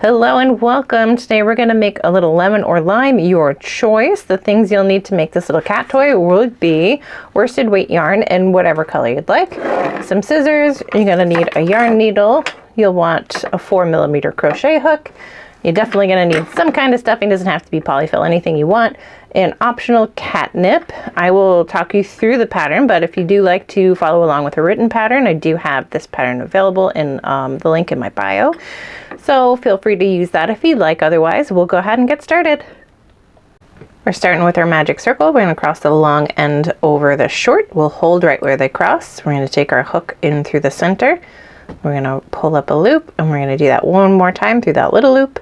Hello and welcome. Today we're going to make a little lemon or lime, your choice. The things you'll need to make this little cat toy would be worsted weight yarn in whatever color you'd like, some scissors, you're going to need a yarn needle, you'll want a 4mm crochet hook, you're definitely going to need some kind of stuffing, doesn't have to be polyfill, anything you want, an optional catnip. I will talk you through the pattern, but if you do like to follow along with a written pattern, I do have this pattern available in the link in my bio. So feel free to use that if you'd like. Otherwise, we'll go ahead and get started. We're starting with our magic circle. We're going to cross the long end over the short. We'll hold right where they cross. We're going to take our hook in through the center. We're going to pull up a loop, and we're going to do that one more time through that little loop.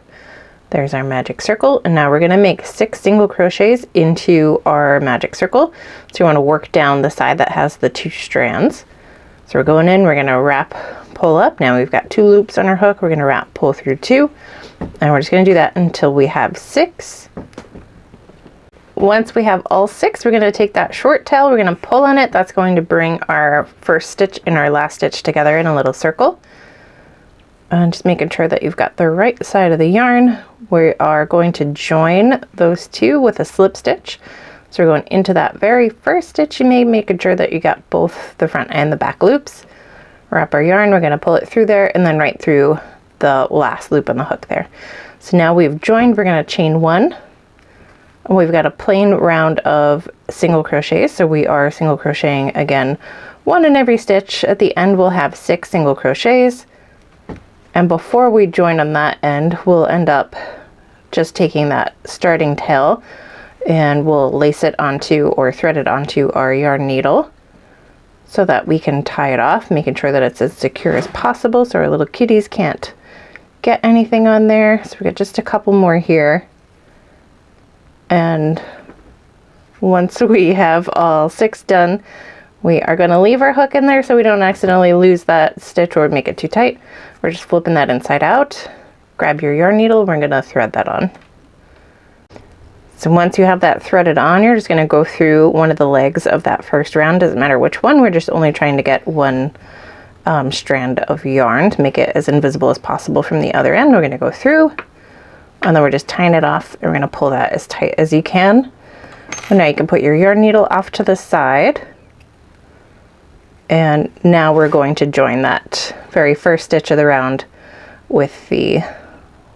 There's our magic circle, and now we're going to make 6 single crochets into our magic circle. So you want to work down the side that has the 2 strands. So we're going in, we're going to wrap, pull up. Now we've got 2 loops on our hook. We're going to wrap, pull through 2, and we're just going to do that until we have 6. Once we have all 6, we're going to take that short tail, we're going to pull on it. That's going to bring our first stitch and our last stitch together in a little circle. And just making sure that you've got the right side of the yarn. We are going to join those 2 with a slip stitch. So we're going into that very first stitch you made, making sure that you got both the front and the back loops. Wrap our yarn, we're going to pull it through there and then right through the last loop on the hook there. So now we've joined, we're going to chain 1. And we've got a plain round of single crochets. So we are single crocheting again, 1 in every stitch. At the end we'll have 6 single crochets. And before we join on that end, we'll end up just taking that starting tail and we'll lace it onto or thread it onto our yarn needle so that we can tie it off, making sure that it's as secure as possible so our little kitties can't get anything on there. So we got just a couple more here. And once we have all 6 done, we are going to leave our hook in there so we don't accidentally lose that stitch or make it too tight. We're just flipping that inside out. Grab your yarn needle, we're going to thread that on. So once you have that threaded on, you're just going to go through one of the legs of that first round. Doesn't matter which one, we're just only trying to get one strand of yarn to make it as invisible as possible from the other end. We're going to go through, and then we're just tying it off, and we're going to pull that as tight as you can. And now you can put your yarn needle off to the side. And now we're going to join that very first stitch of the round with the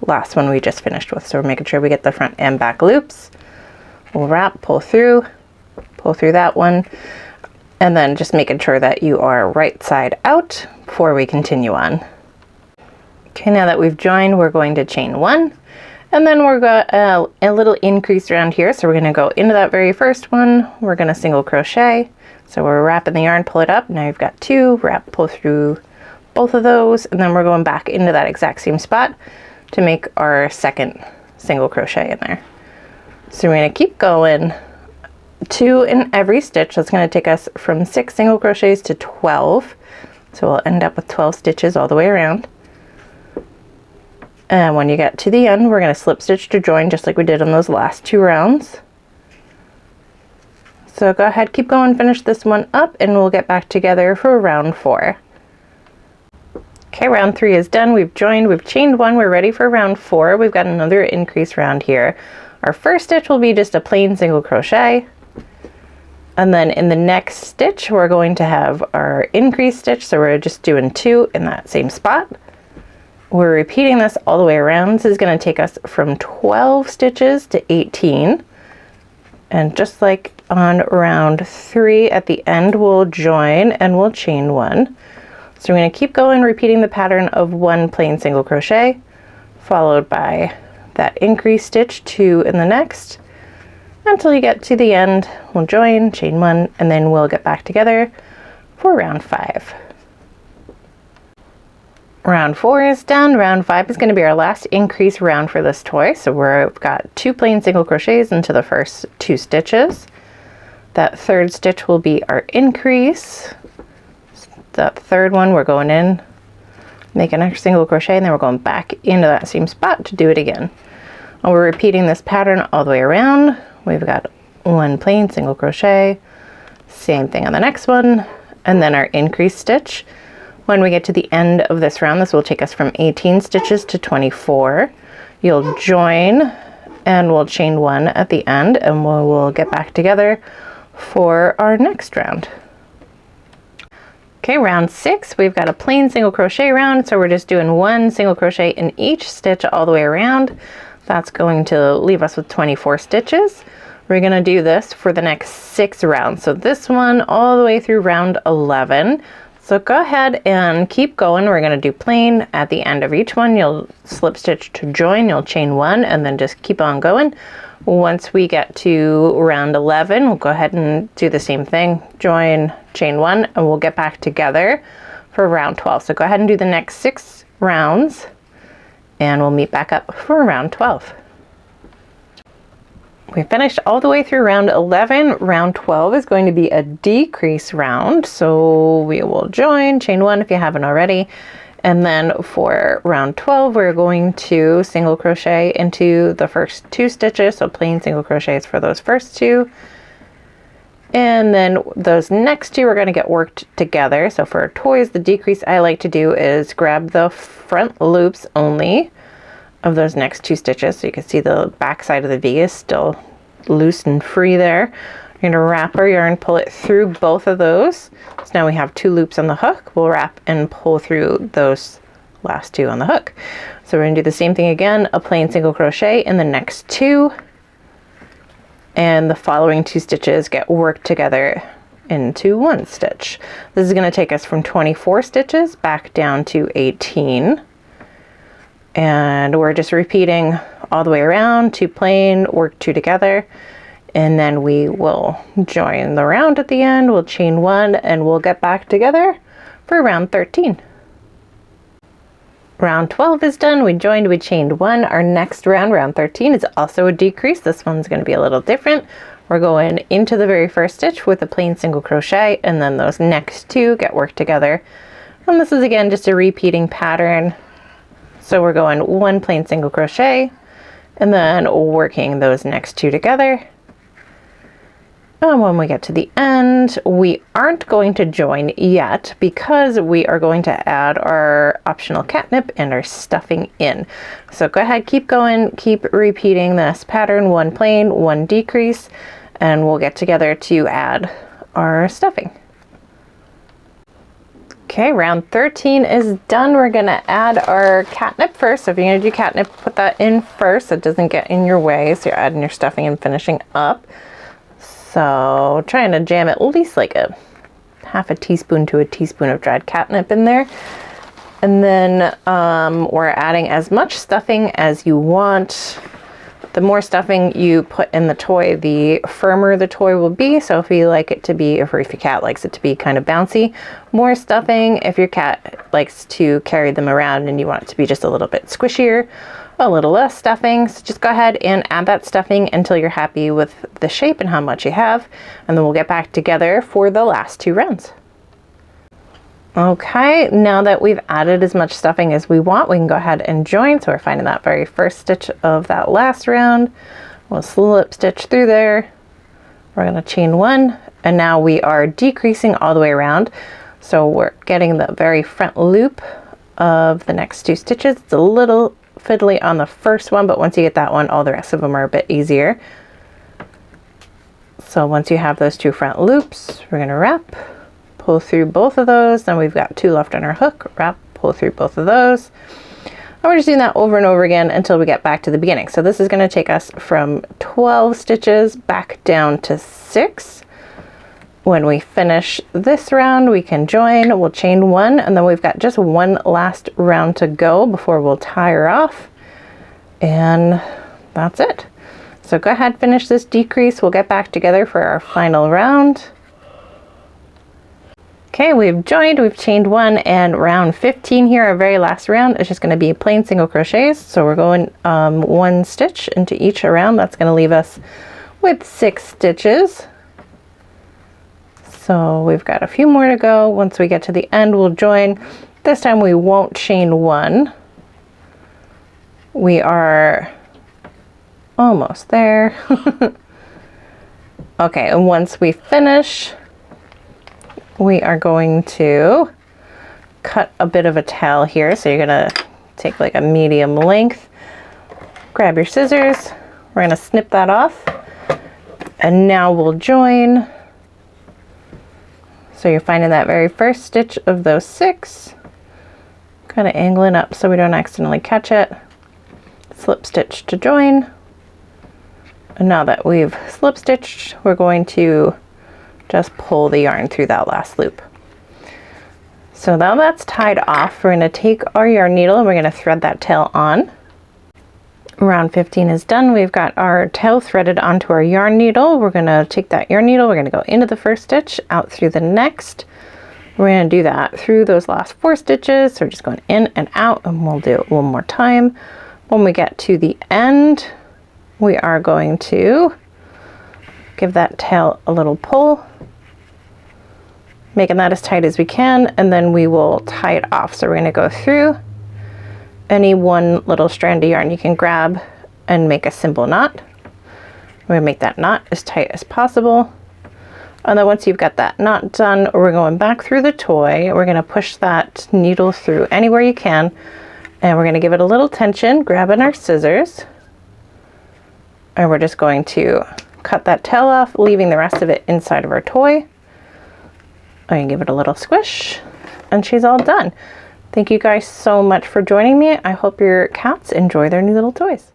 last one we just finished with. So we're making sure we get the front and back loops. We'll wrap, pull through that one, and then just making sure that you are right side out before we continue on. Okay, now that we've joined, we're going to chain 1, and then we're got a little increase around here. So we're going to go into that very first one. We're going to single crochet. So we're wrapping the yarn, pull it up. Now you've got 2, wrap, pull through both of those, and then we're going back into that exact same spot to make our second single crochet in there. So we're going to keep going, 2 in every stitch. That's going to take us from 6 single crochets to 12. So we'll end up with 12 stitches all the way around. And when you get to the end, we're going to slip stitch to join just like we did on those last 2 rounds. So go ahead, keep going, finish this one up, and we'll get back together for round 4. Okay, round 3 is done. We've joined, we've chained 1, we're ready for round 4. We've got another increase round here. Our first stitch will be just a plain single crochet. And then in the next stitch, we're going to have our increase stitch. So we're just doing 2 in that same spot. We're repeating this all the way around. This is going to take us from 12 stitches to 18. And just like on round 3 at the end, we'll join and we'll chain 1. So we're going to keep going, repeating the pattern of 1 plain single crochet, followed by that increase stitch, 2 in the next, until you get to the end. We'll join, chain 1, and then we'll get back together for round 5. Round 4 is done. Round 5 is going to be our last increase round for this toy. So we've got 2 plain single crochets into the first 2 stitches. That third stitch will be our increase. That third one, we're going in, making our single crochet, and then we're going back into that same spot to do it again. And we're repeating this pattern all the way around. We've got 1 plain single crochet, same thing on the next one, and then our increase stitch, When we get to the end of this round, this will take us from 18 stitches to 24. You'll join and we'll chain 1 at the end, and we'll get back together for our next round. Okay, round 6, we've got a plain single crochet round, so we're just doing 1 single crochet in each stitch all the way around. That's going to leave us with 24 stitches. We're going to do this for the next 6 rounds. So this one all the way through round 11. So go ahead and keep going. We're going to do plain at the end of each one. You'll slip stitch to join, you'll chain 1, and then just keep on going. Once we get to round 11, we'll go ahead and do the same thing. Join, chain 1, and we'll get back together for round 12. So go ahead and do the next 6 rounds, and we'll meet back up for round 12. We finished all the way through round 11. Round 12 is going to be a decrease round. So we will join, chain 1 if you haven't already. And then for round 12, we're going to single crochet into the first 2 stitches. So plain single crochets for those first 2. And then those next 2 are going to get worked together. So for toys, the decrease I like to do is grab the front loops only of those next 2 stitches. So you can see the back side of the V is still loose and free there. We're going to wrap our yarn, pull it through both of those. So now we have 2 loops on the hook. We'll wrap and pull through those last 2 on the hook. So we're going to do the same thing again, a plain single crochet in the next 2. And the following 2 stitches get worked together into 1 stitch. This is going to take us from 24 stitches back down to 18. And we're just repeating all the way around, 2 plain, work 2 together, and then we will join the round at the end. We'll chain 1 and we'll get back together for round 13. Round 12 is done. We joined, we chained 1. Our next round, round 13, is also a decrease. This one's going to be a little different. We're going into the very first stitch with a plain single crochet, and then those next 2 get worked together. And this is again just a repeating pattern. So we're going 1 plain single crochet and then working those next 2 together. And when we get to the end, we aren't going to join yet because we are going to add our optional catnip and our stuffing in. So go ahead, keep going, keep repeating this pattern, 1 plain, 1 decrease, and we'll get together to add our stuffing. Okay, round 13 is done. We're gonna add our catnip first. So if you're gonna do catnip, put that in first so it doesn't get in your way. So you're adding your stuffing and finishing up. So trying to jam at least like a half a teaspoon to a teaspoon of dried catnip in there. And then we're adding as much stuffing as you want. The more stuffing you put in the toy, the firmer the toy will be. So if you like it to be, if your cat likes it to be kind of bouncy, more stuffing. If your cat likes to carry them around and you want it to be just a little bit squishier, a little less stuffing. So just go ahead and add that stuffing until you're happy with the shape and how much you have. And then we'll get back together for the last 2 rounds. Okay, now that we've added as much stuffing as we want, we can go ahead and join. So we're finding that very first stitch of that last round. We'll slip stitch through there. We're going to chain 1, and now we are decreasing all the way around. So we're getting the very front loop of the next 2 stitches. It's a little fiddly on the first one, but once you get that one, all the rest of them are a bit easier. So once you have those 2 front loops, we're going to wrap, pull through both of those. Then we've got 2 left on our hook, wrap, pull through both of those. And we're just doing that over and over again until we get back to the beginning. So this is going to take us from 12 stitches back down to 6. When we finish this round, we can join, we'll chain 1, and then we've got just 1 last round to go before we'll tie her off. And that's it. So go ahead, finish this decrease. We'll get back together for our final round. Okay, we've joined, we've chained 1, and round 15 here, our very last round, is just going to be plain single crochets. So we're going 1 stitch into each round. That's going to leave us with 6 stitches. So we've got a few more to go. Once we get to the end, we'll join. This time we won't chain 1. We are almost there. Okay, and once we finish, we are going to cut a bit of a tail here. So you're gonna take like a medium length, grab your scissors, we're gonna snip that off, and now we'll join. So you're finding that very first stitch of those 6, kind of angling up so we don't accidentally catch it. Slip stitch to join. And now that we've slip stitched, we're going to just pull the yarn through that last loop. So now that's tied off, we're going to take our yarn needle and we're going to thread that tail on. Round 15 is done. We've got our tail threaded onto our yarn needle. We're going to take that yarn needle, we're going to go into the first stitch, out through the next. We're going to do that through those last 4 stitches. So we're just going in and out, and we'll do it one more time. When we get to the end, we are going to give that tail a little pull, making that as tight as we can, and then we will tie it off. So we're going to go through any one little strand of yarn you can grab and make a simple knot. We're going to make that knot as tight as possible. And then once you've got that knot done, we're going back through the toy. We're going to push that needle through anywhere you can, and we're going to give it a little tension, grabbing our scissors, and we're just going to cut that tail off, leaving the rest of it inside of our toy. I'm going to give it a little squish, and she's all done. Thank you guys so much for joining me. I hope your cats enjoy their new little toys.